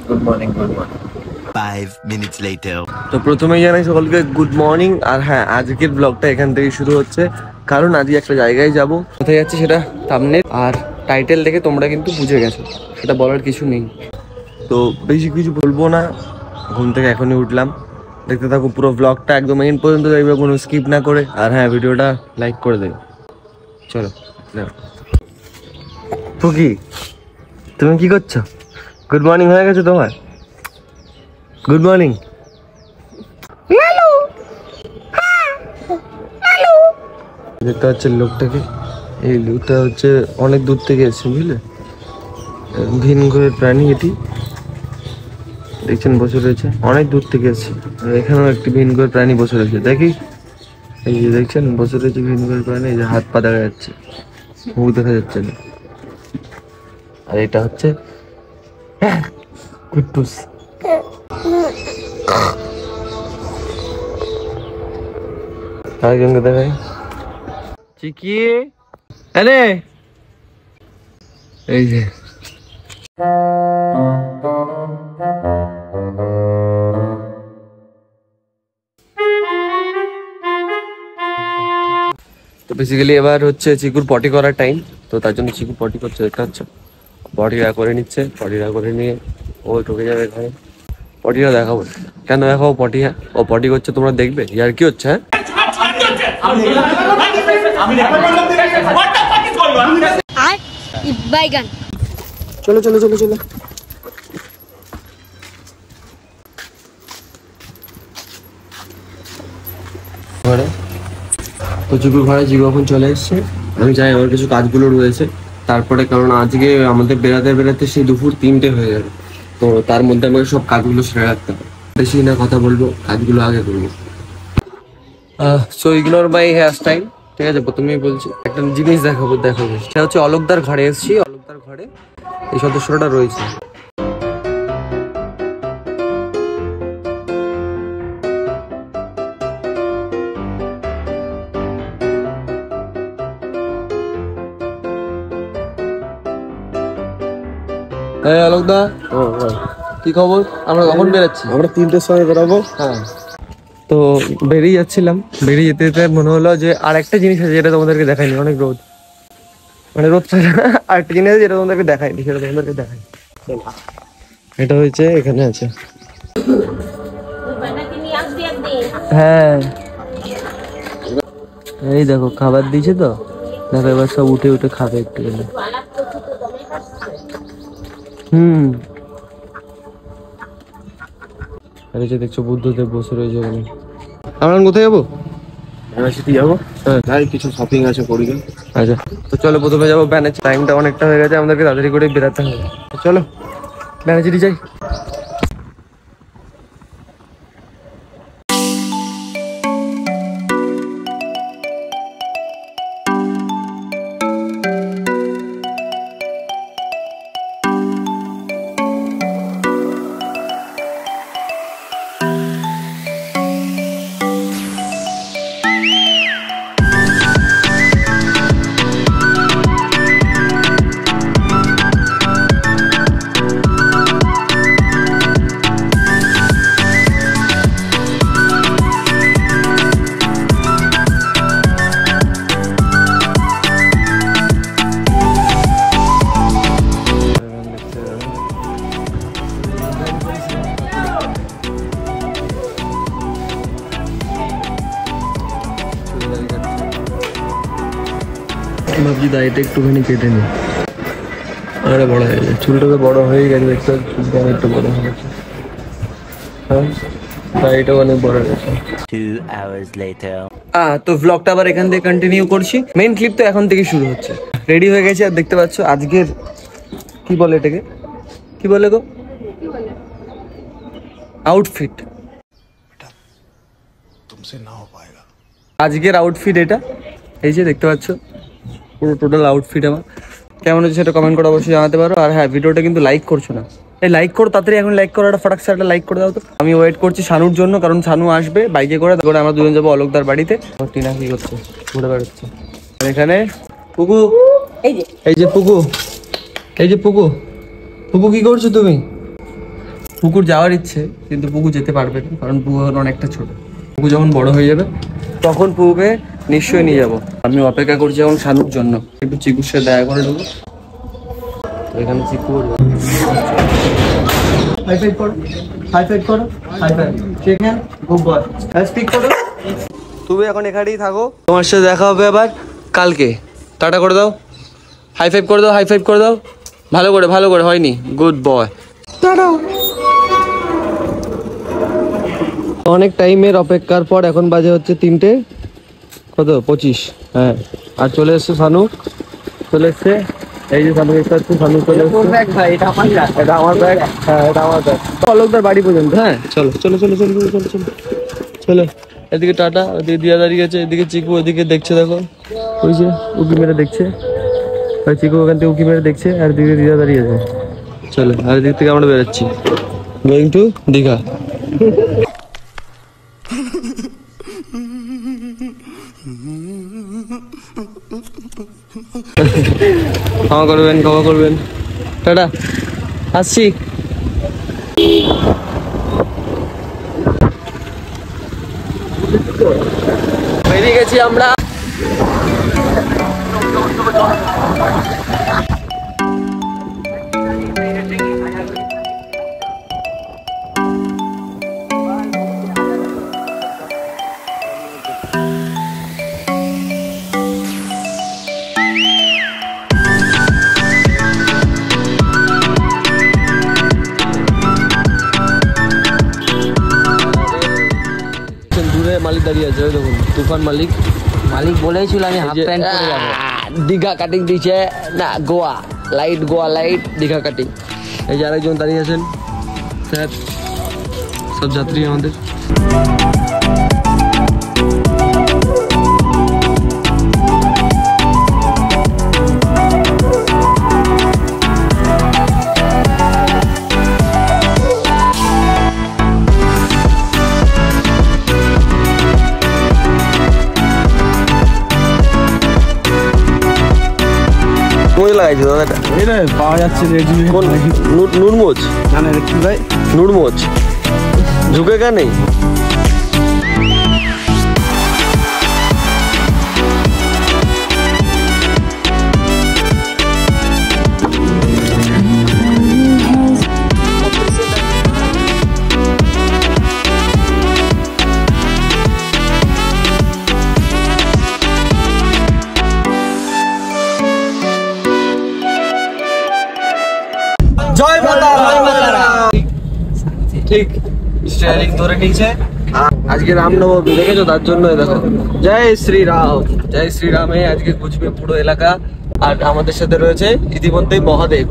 Good morning 5 minutes later তো প্রথমেই জানাই সকলকে গুড মর্নিং। আর হ্যাঁ, আজকের ব্লগটা এখান থেকে শুরু হচ্ছে, কারণ আজকে একটা জায়গায় যাব। কোথায় যাচ্ছি সেটা থাম্বনেল আর টাইটেল দেখে তোমরা কিন্তু বুঝে গেছো, সেটা বলার কিছু নেই। তো বেশি কিছু বলবো না, ঘুম থেকে এখনই উঠলাম। দেখতে থাকো পুরো ব্লগটা একদম এন্ড পর্যন্ত দেখবে, কোনো স্কিপ না করে। আর হ্যাঁ, ভিডিওটা লাইক করে দেবে। চলো। তো কি তুমি কি করছো? গুড মর্নিং হয়ে গেছে তোমার? Good morning. দেখতে পাচ্ছেন লোকটাকে? এই লোকটা হচ্ছে অনেক দূর থেকে এসছে, বুঝলে? ভিন ঘরের প্রাণী এটি, দেখছেন বসে রয়েছে, অনেক দূর থেকে এসছে। আর এখানেও একটি ভিন ঘরের প্রাণী বসে রয়েছে, দেখি। এই যে দেখছেন বসে রয়েছে ভিন ঘরের প্রাণী, এই যে হাত পা দেখা যাচ্ছে, মুখ দেখা যাচ্ছে না। আর এটা হচ্ছে কুট্টুস। আরেকজনকে দেখাই, চিকি। আরে এই যে তো বেসিক্যালি এবার হচ্ছে চিকুর পটি করার টাইম। তো তার জন্য চিকু পটি করছে, দেখতে পাচ্ছ? পটিটা করে নিচ্ছে, পটিটা করে নিয়ে ও ঢুকে যাবে ঘরে। পটিটা দেখাবো, কেন দেখাবো পটিয়া? ও পটি করছে, তোমরা দেখবে। ইয়ার কি হচ্ছে? চলো চলো চলো চলো। ঘরে তো চিকুর ঘরে চিকু এখন চলে এসছে। আমি চাই আমার কিছু কাজগুলো রয়েছে তারপরে, কারণ আজকে আমাদের বেড়াতে বেড়াতে সেই দুপুর 3টে হয়ে যাবে। তো তার মধ্যে আমাকে সব কাজগুলো সেরে রাখতে হবে। বেশি না কথা বলবো, কাজগুলো আগে করবো। So ignore my hair style, ঠিক আছে? প্রথমেই বলছি একটা জিনিস দেখাবো, সেটা হচ্ছে অলোকদার ঘরে এসেছি। অলোকদার ঘরে এই সদস্যটা রয়েছে। হ্যাঁ অলোকদা, কি খবর? আমরা কখন বেরোচ্ছি? আমরা 3টের সময় বেরোবো। হ্যাঁ, তো বেরিয়ে যাচ্ছিলাম। বেরিয়ে যেতে যেতে মনে হলো যে আর একটা জিনিস আছে যেটা তোমাদেরকে দেখাইনি। অনেক রোদ, মানে রোদ ছাড়া আর একটা জিনিস আছে যেটা তোমাদেরকে দেখাইনি, সেটা তোমাদেরকে দেখাই। এটা হয়েছে এখানে আছে। হ্যাঁ এই দেখো খাবার দিয়েছে তো, দেখো এবার সব উঠে উঠে খাবে একটু। আর এই যে দেখছো বুদ্ধদেব বসে রয়েছে ওখানে। আমরা কোথায় যাবো? ইউনিভার্সিটি যাবো। হ্যাঁ, তাই কিছু শপিং আছে করি। আচ্ছা তো চলো প্রথমে যাবো ব্যানার্জি। টাইমটা অনেকটা হয়ে গেছে, আমাদেরকে তাড়াতাড়ি করে বেরাতে হবে। চলো ব্যানার্জি যাই। ভাবছি দাড়িটা একটুখানি কেটে নি। আরে বড় হয়ে যায়, চুলটা তো বড় হয়ে গেছে, দেখতে চুলটা অনেকটা বড় হয়ে গেছে। হ্যাঁ, দাড়িটা অনেক বড় হয়ে গেছে। 2 hours later তো ভ্লগটা আবার এখান থেকে কন্টিনিউ করছি। মেইন ক্লিপ তো এখন থেকে শুরু হচ্ছে। রেডি হয়ে গেছে, আর দেখতে পাচ্ছ আজকের কি বলে এটাকে, কি বলে গো, আউটফিট। আজকের আউটফিট এটা, এই যে দেখতে পাচ্ছ পুরো টোটাল আউটফিট আমার। কেমন হচ্ছে সেটা কমেন্ট করে অবশ্যই জানাতে পারো। আর হ্যাঁ, ভিডিওটা কিন্তু লাইক করছো না, এই লাইক করো তাড়াতাড়ি, এখন লাইক করো, একটা ফটাকসা একটা লাইক করে দাও তো। আমি ওয়েট করছি শানুর জন্য, কারণ শানু আসবে বাইকে করে, তারপরে আমরা দুজন যাবো অলোকদার বাড়িতে। টিনা কি করছে, ঘুরে বেড়াচ্ছে। আর এখানে পুকু, এই যে পুকু, এই যে পুকু, পুকু কি করছো তুমি? পুকুর যাওয়ার ইচ্ছে, কিন্তু পুকু যেতে পারবে না, কারণ পুকু এখন অনেকটা ছোট। পুকু যখন বড় হয়ে যাবে তখন পুকুকে নিশ্চয়ই নিয়ে যাবো। আমি অপেক্ষা করছি এখন শানুর জন্য, একটু চিকুর সাথে দেখা করে দেবো। তো এখানে চিকু হাই ফাইভ করো, হাই ফাইভ করো, হাই ফাইভ, ঠিক আছে, গুড বয়, স্পিক করো। তুমি এখন এখানেই থাকো, তোমার সাথে দেখা হবে আবার কালকে। টাটা করে দাও, হাই ফাইভ করে দাও, হাই ফাইভ করে দাও, ভালো করে, ভালো করে, হয়নি, গুড বয়, টাটা। অনেক টাইমের অপেক্ষার পর এখন বাজে হচ্ছে 3:25। হ্যাঁ, আর চলে এসছে শানু, চলে এসছে, এই যে শানু দেখতে পাচ্ছি, শানু চলে এসছে। এটা আমার ব্যাগ, হ্যাঁ এটা আমার ব্যাগ। অলোকদার বাড়ি পর্যন্ত, হ্যাঁ চলো চলো চলো চলো চলো চলো চলো চলো। এদিকে টাটা, ওদিকে দিয়া দাঁড়িয়ে গেছে, এদিকে চিকু ওদিকে দেখছে, দেখো ওই যে উকি মেরে দেখছে, ওই চিকু ওখান থেকে উকি মেরে দেখছে, আর এদিকে দিয়া দাঁড়িয়ে আছে। চলো, আর এদিক থেকে আমরা বেরোচ্ছি, গোয়িং টু দীঘা। ক্ষমা করবেন, ক্ষমা করবেন, টাটা, আসছি। বেরিয়ে গেছি আমরা। মালিক দাঁড়িয়ে আছে, ওই দেখুন তুফান মালিক। মালিক বলেছিল আমি হাফ প্যান্ট পরে যাবো। দীঘা কাটিং দিচ্ছে না, Goa light, Goa light, Digha cutting. এই যে আরেকজন দাঁড়িয়ে আছেন স্যার, সব যাত্রী আমাদের। লাগাইছো দাদা, এটা পাওয়া যাচ্ছে নুরমোজ, জানেন কি ভাই, নুরমোজ ঝুঁকে কা নেই। জয় মাতা, ঠিক স্টিয়ারিং ধরে নিয়েছে। আজকে রামনবমী দেখেছো, তার জন্য দেখো জয় শ্রীরাম, জয় শ্রীরামে আজকে ঘুচবে পুরো এলাকা। আর আমাদের সাথে রয়েছে ইতিমধ্যেই মহাদেব।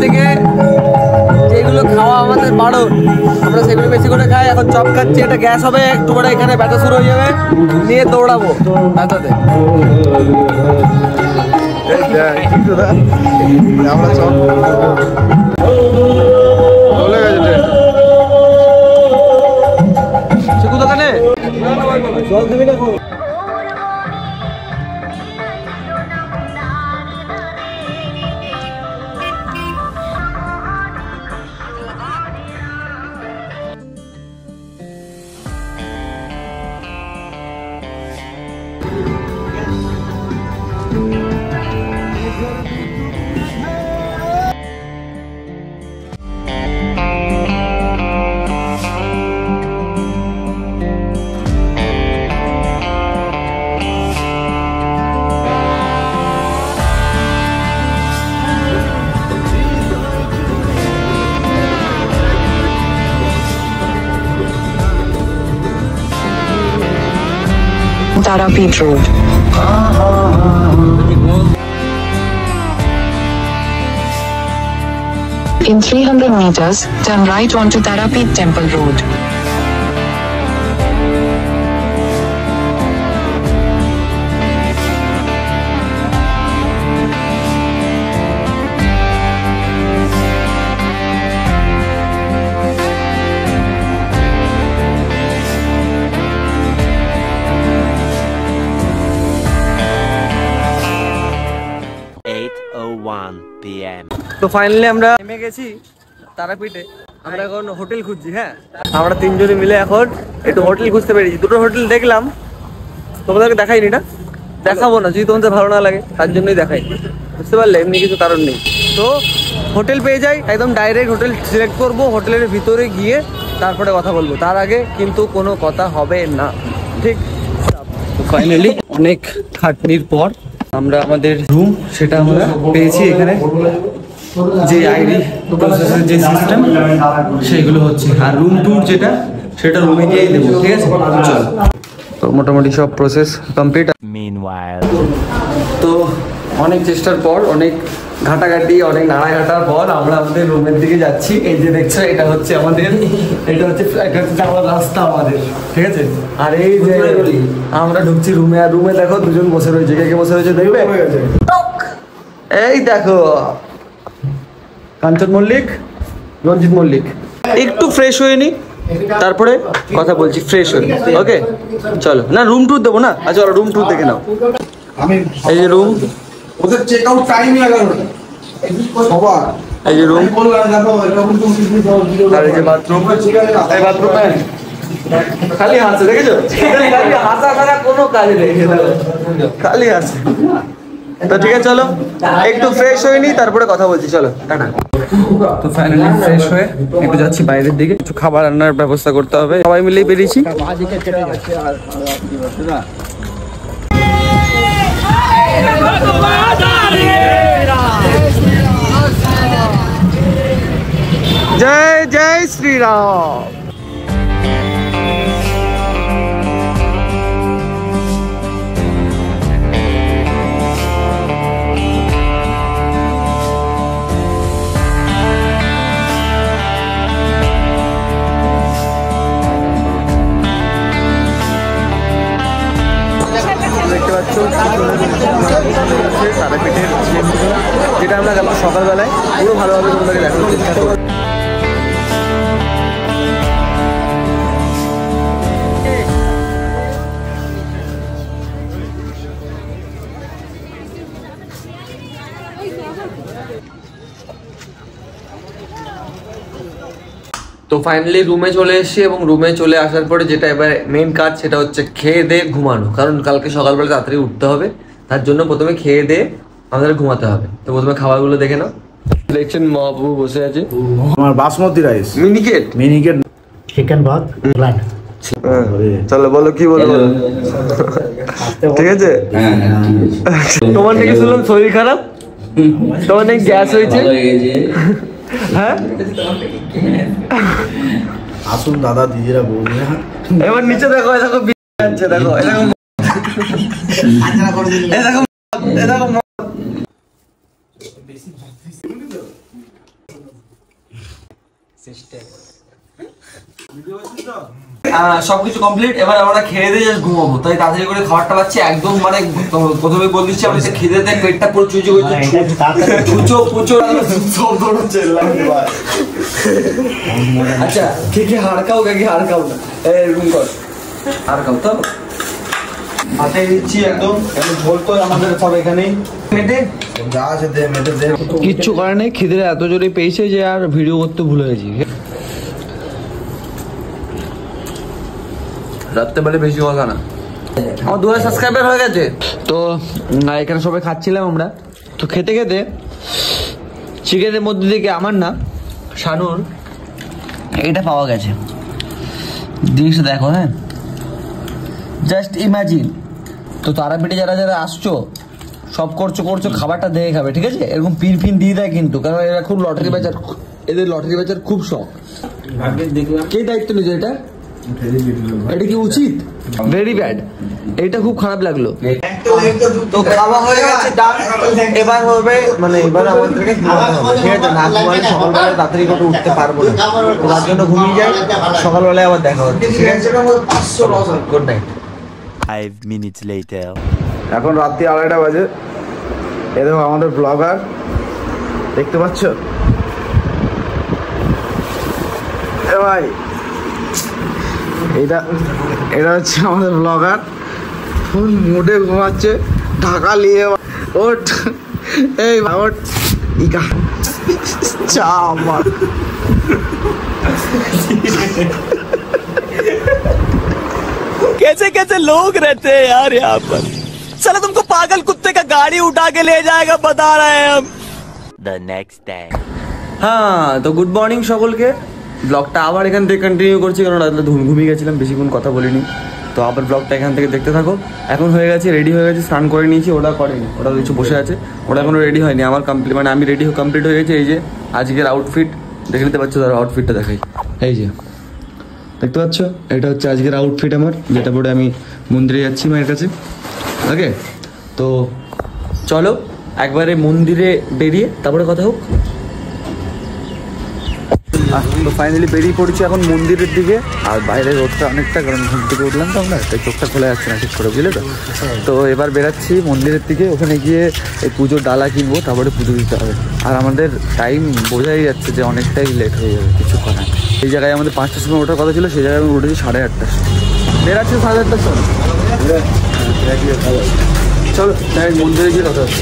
থেকে যেগুলো খাওয়া আমাদের বারণ, আমরা সেগুলো বেশি করে খাই। এখন চপ খাচ্ছি, এটা গ্যাস হবে, একটু করে এখানে ব্যথা শুরু হয়ে যাবে, নিয়ে দৌড়াবো ব্যথাতে। আমরা চপ চলে গেছে শুধু দোকানে জল দিবি না? Tarapet Road. In 300 meters, turn right onto Tarapet Temple Road. তো ফাইনালি আমরা নেমে গেছি তারাপীঠে। আমরা এখন হোটেল খুঁজছি। হ্যাঁ, আমরা তিনজনে মিলে এখন একটু হোটেল খুঁজতে পেরেছি। দুটো হোটেল দেখলাম, তোমাদেরকে দেখাইনি না, দেখাবো না যদি তোমাদের ভালো না লাগে, তার জন্যই দেখাই, বুঝতে পারলে? এমনি কিছু কারণ নেই। তো হোটেল পেয়ে যাই, একদম ডাইরেক্ট হোটেল সিলেক্ট করবো, হোটেলের ভিতরে গিয়ে তারপরে কথা বলবো। তার আগে কিন্তু কোনো কথা হবে না, ঠিক? ফাইনালি অনেক খাটনির পর আমরা আমাদের রুম সেটা আমরা পেয়েছি। এখানে যে আইডি প্রসেসের যে সিস্টেম সেগুলো হচ্ছে, আর রুম ট্যুর যেটা সেটা রুমে গিয়েই দেবো, ঠিক আছে? চল, তো মোটামুটি সব প্রসেস কমপ্লিট। তো অনেক চেষ্টার পর, অনেক ঘাটাঘাটি, অনেক নাড়াঘাটার পর আমরা আমাদের রুমের দিকে যাচ্ছি। এই যে দেখছো, এটা হচ্ছে আমাদের, এটা হচ্ছে যাওয়ার রাস্তা আমাদের, ঠিক আছে? আর এই যে আমরা ঢুকছি রুমে, আর রুমে দেখো দুজন বসে রয়েছে। কে কে বসে রয়েছে দেখবে? এই দেখো, কাঞ্চন মল্লিক, রঞ্জিত মল্লিক। একটু ফ্রেশ হয়ে নি, তারপরে কথা বলছি। ফ্রেশ হয়ে, ওকে? চলো, না রুম ট্যুর দেবো না? আচ্ছা রুম ট্যুর দেখে নাও। এই যে রুম, ওদের চেক আউট টাইম 11টা সবার। এই যে রুম, আর এই যে বাথরুম। এই বাথরুম খালি হাসছে, দেখেছো? খালি হাসা ছাড়া কোনো কাজ নেই, খালি হাসে। তো ঠিক আছে, চলো একটু ফ্রেশ হয়ে নি, তারপরে কথা বলছি। চলো, টাটা। তো ফাইনালি ফ্রেশ হয়ে একটু যাচ্ছি বাইরের দিকে, কিছু খাবার রান্নার ব্যবস্থা করতে হবে। সবাই মিলেই বেরিয়েছি। জয় জয় শ্রীরাম। দেখতে পাচ্ছ তারাপীঠের যেটা আমরা গেলাম সকালবেলায়, পুরো ভালোভাবে তোমাদেরকে দেখানোর চেষ্টা করবো। তো ফাইনালি রুমে চলে এসেছি, এবং রুমে চলে আসার পরে যেটা এবার মেন কাজ সেটা হচ্ছে খেয়ে দিয়ে ঘুমানো। কারণ কালকে সকালবেলা তাড়াতাড়ি উঠতে হবে, তার জন্য প্রথমে খেয়ে দিয়ে আমাদের ঘুমাতে হবে। তো প্রথমে খাবারগুলো দেখে নাও। দেখছেন মহাপ্রভু বসে আছে। আমার বাসমতি রাইস, মিনিকেট চিকেন ভাত, চলো বলো কি বলবো, ঠিক আছে? তোমার নাকি শুনলাম শরীর খারাপ, তোমার নাকি গ্যাস হয়েছে। হ্যাঁ, আসুন দাদা দিদিরা বৌদি। এবার নিচে দেখো, দেখো দেখো, সবকিছু কমপ্লিট। এবার আমরা খেয়ে দিয়ে জাস্ট ঘুমাবো, তাই তাড়াতাড়ি করে খাবারটা পাচ্ছি একদম। মানে প্রথমে বল দিচ্ছি, আমি খিদে দেয় পেটটা পুরো চুচো হয়েছে, চুচো পুচো সব ধরো চেল্লাম। আচ্ছা কে কে হাড়কাও, কে কে হাড়কাও না, এরকম কর হাড়কাও তো হাতে দিচ্ছি একদম। ঝোল তো আমাদের সব এখানেই মেটে যা আছে দে, মেটে দে। কিচ্ছু করার নেই, খিদে এত জোরে পেয়েছে যে আর ভিডিও করতে ভুলে গেছি। রাত্রেবেলা বেশি কথা না। আমার 2000 সাবস্ক্রাইবার হয়ে গেছে তো এখানে সবাই খাচ্ছিলাম আমরা। তো খেতে খেতে চিকেনের মধ্যে থেকে আমার না শানুর এইটা পাওয়া গেছে। জিনিসটা দেখো, হ্যাঁ জাস্ট ইমাজিন। তো তারাপীঠে যারা যারা আসছো সব করছো খাবারটা দেখে খাবে, ঠিক আছে? এরকম পিন ফিন দিয়ে দেয় কিন্তু, কারণ এরা খুব লটারি বেচার, এদের লটারি বেচার খুব শখ। কে দায়িত্ব নিয়েছে এটা? এটা কি উচিত? ভেরি ব্যাড, এটা খুব খারাপ লাগলো। তো খাওয়া হয়ে গেছে, ডান। এবার হবে মানে এবার আমাদেরকে ঘুমাতে হবে, ঠিক আছে? না ঘুমালে সকালবেলা তাড়াতাড়ি করে উঠতে পারবো না, তার জন্য ঘুমিয়ে যাই। সকালবেলায় আবার দেখা হচ্ছে, ঠিক আছে? Good night. 5 minutes later. এখন রাত্রি 2:30 বাজে। এ দেখো আমাদের ব্লগার, দেখতে পাচ্ছ? এ ভাই, এটা হচ্ছে আমাদের ব্লগার, ফুল মুডে ঘুমাচ্ছে, ঢাকা নিয়ে। ওঠ এই ওঠ, ইকা চা আমার। कैसे कैसे लोग रहते हैं यार यहाँ पर। साला तुमको पागल कुत्ते का गाड़ी उठा के ले जाएगा, बता रहे हैं हम। The next day. হ্যাঁ, তো গুড মর্নিং সকলকে। ব্লগটা আবার এখান থেকে কন্টিনিউ করছি, কারণ রাত্রে ঘুমিয়ে গেছিলাম, বেশিক্ষণ কথা বলিনি। তো আবার ব্লগটা এখান থেকে দেখতে থাকো। এখন হয়ে গেছে, রেডি হয়ে গেছে, স্নান করে নিয়েছি। ওটা করেনি, ওটা কিছু বসে আছে, ওটা এখনো রেডি হয়নি। আমার কমপ্লিট, মানে আমি রেডি কমপ্লিট হয়ে গেছে। এই যে আজকের আউটফিট দেখে নিতে পারছো, তার আউটফিটটা দেখাই। এই যে দেখতে পাচ্ছ, এটা হচ্ছে আজকের আউটফিট আমার, যেটা পরে আমি মন্দিরে যাচ্ছি মায়ের কাছে। ওকে, তো চলো একবারে মন্দিরে বেরিয়ে তারপরে কথা হোক। তো ফাইনালি বেরিয়ে পড়েছি এখন মন্দিরের দিকে। আর বাইরের রোদটা অনেকটা, কারণ ঘুম থেকে উঠলাম তো আমরা, তাই চোখটা খোলা যাচ্ছে না ঠিক করে, বুঝলে তো? তো এবার বেরাচ্ছি মন্দিরের দিকে, ওখানে গিয়ে এই পুজোর ডালা কিনবো, তারপরে পুজো দিতে হবে। আর আমাদের টাইম বোঝাই যাচ্ছে যে অনেকটাই লেট হয়ে যাবে কিছুক্ষণ। এই জায়গায় আমাদের 5টার সময় ওঠার কথা ছিল, সেই জায়গায় আমি উঠেছি 8:30টার সময়। বেরাচ্ছি 8:30টার সময়। চলো মন্দিরে গিয়ে কথা হচ্ছে।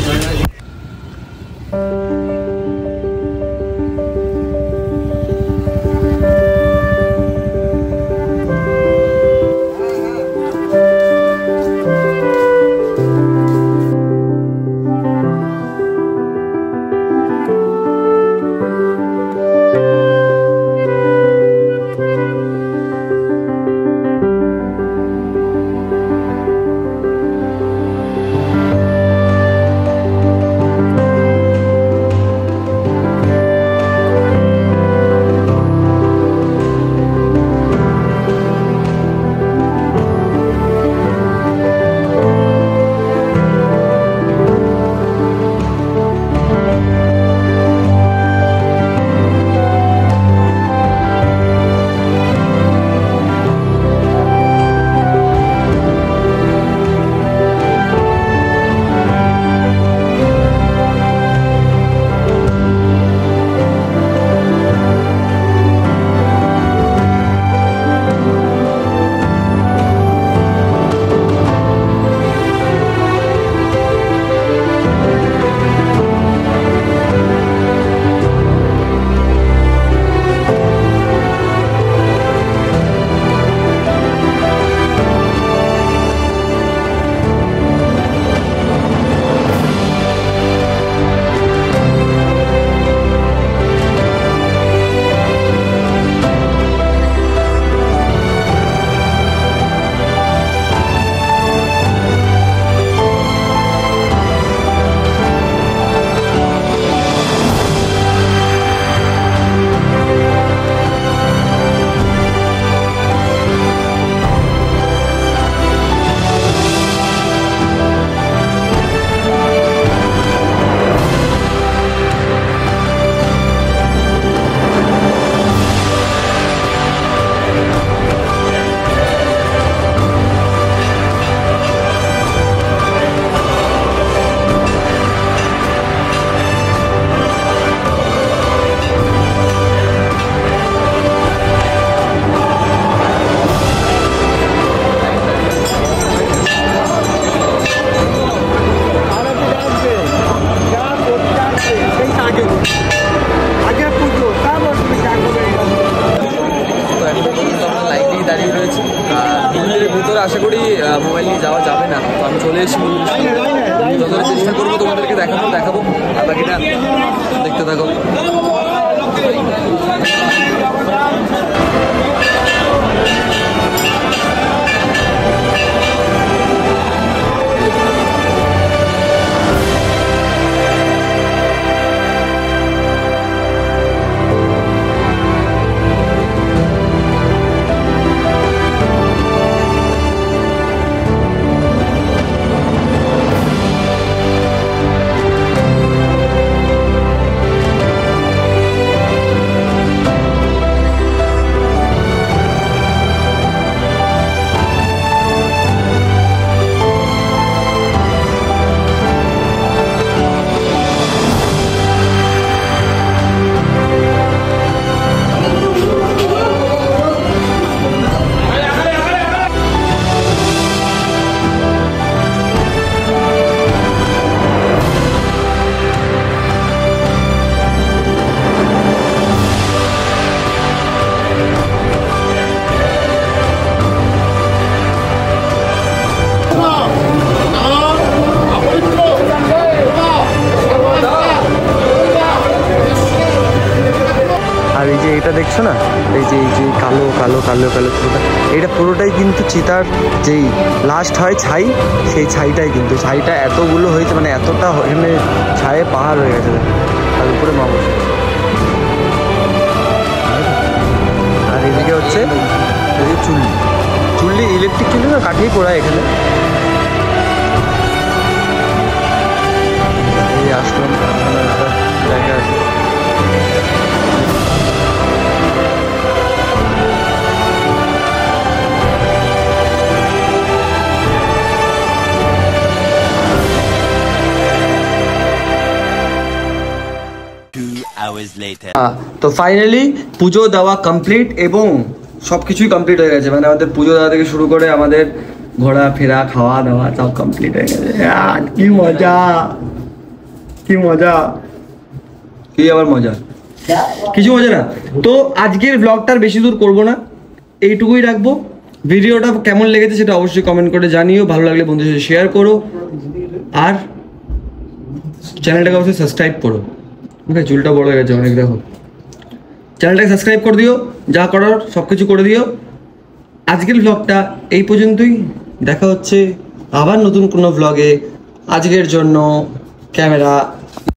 কালো কালো পুরোটা, এটা পুরোটাই কিন্তু চিতার যেই লাস্ট হয় ছাই, সেই ছাইটাই কিন্তু, ছাইটা এতগুলো হয়েছে মানে এতটা এখানে ছায়ে পাহাড় হয়ে গেছে, তার উপরে মা বসে। আর এদিকে হচ্ছে চুল্লি, চুল্লি ইলেকট্রিক চুল্লি না, কাঠেই পোড়ায় এখানে। এই আসলাম জায়গা আছে। তো ফাইনালি পুজো দেওয়া কমপ্লিট এবং সব কিছুই কমপ্লিট হয়ে গেছে, মানে আমাদের পুজো দেওয়া থেকে শুরু করে আমাদের ঘোরা ফেরা খাওয়া দাওয়া সব কমপ্লিট হয়ে গেছে। কি মজা, কি মজা, কি আবার মজা, কিছু মজা না। তো আজকের ব্লগটার বেশি দূর করবো না, এইটুকুই রাখবো। ভিডিওটা কেমন লেগেছে সেটা অবশ্যই কমেন্ট করে জানিও, ভালো লাগলে বন্ধুদের সাথে শেয়ার করো, আর চ্যানেলটাকে অবশ্যই সাবস্ক্রাইব করো। ওকে, চুলটা বড় হয়ে গেছে অনেক, দেখো। চ্যানেলটাকে সাবস্ক্রাইব করে দিও, যা করার সব কিছু করে দিও। আজকের ভ্লগটা এই পর্যন্তই, দেখা হচ্ছে আবার নতুন কোনো ভ্লগে। আজকের জন্য ক্যামেরা